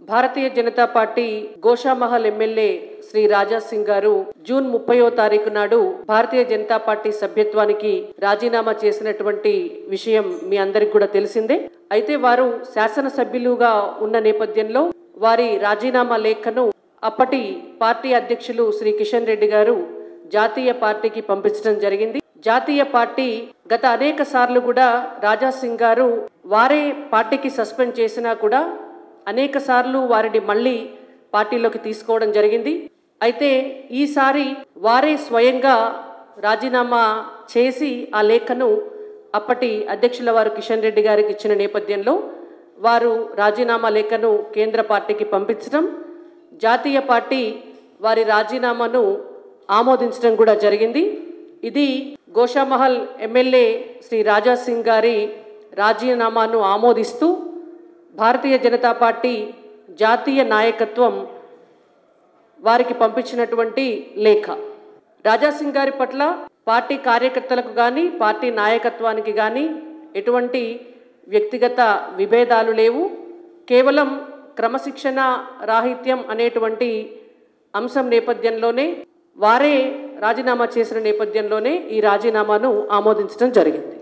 Bharatiya Janata party Goshamahal MLA Shri Raja Singh గారు June 30వ తారీఖు నాడు భారతీయ జనతా పార్టీ సభ్యత్వానికి రాజీనామా చేసినటువంటి విషయం మీ అందరికి కూడా తెలిసిందే. అయితే వారు శాసనసభ్యులుగా ఉన్న నేపథ్యంలో వారి రాజీనామా లేఖను అప్పటి పార్టీ అధ్యక్షులు శ్రీ కిషన్ రెడ్డి గారు జాతీయ పార్టీకి పంపించడం జరిగింది. జాతీయ పార్టీ గత అనేక సార్లు కూడా రాజా సింగ్ గారు వారే పార్టీకి సస్పెండ్ చేసినా కూడా అనేక సార్లు వారిని మళ్ళీ పార్టీలోకి తీసుకోవడం జరిగింది. అయితే ఈసారి వారే స్వయంగా రాజీనామా చేసి ఆ లేఖను అప్పటి అధ్యక్షుల వారు కిషన్ రెడ్డి గారికి ఇచ్చిన నేపథ్యంలో వారు రాజీనామా లేఖను కేంద్ర పార్టీకి పంపించడం, జాతీయ పార్టీ వారి రాజీనామాను ఆమోదించడం కూడా జరిగింది. ఇది గోషామహల్ ఎమ్మెల్యే శ్రీ రాజా సింగ్ గారి రాజీనామాను ఆమోదిస్తూ భారతీయ జనతా పార్టీ జాతీయ నాయకత్వం వారికి పంపించినటువంటి లేఖ. రాజా సింగ్ గారి పట్ల పార్టీ కార్యకర్తలకు కానీ పార్టీ నాయకత్వానికి కానీ ఎటువంటి వ్యక్తిగత విభేదాలు లేవు. కేవలం క్రమశిక్షణ రాహిత్యం అనేటువంటి అంశం నేపథ్యంలోనే వారే రాజీనామా చేసిన నేపథ్యంలోనే ఈ రాజీనామాను ఆమోదించడం జరిగింది.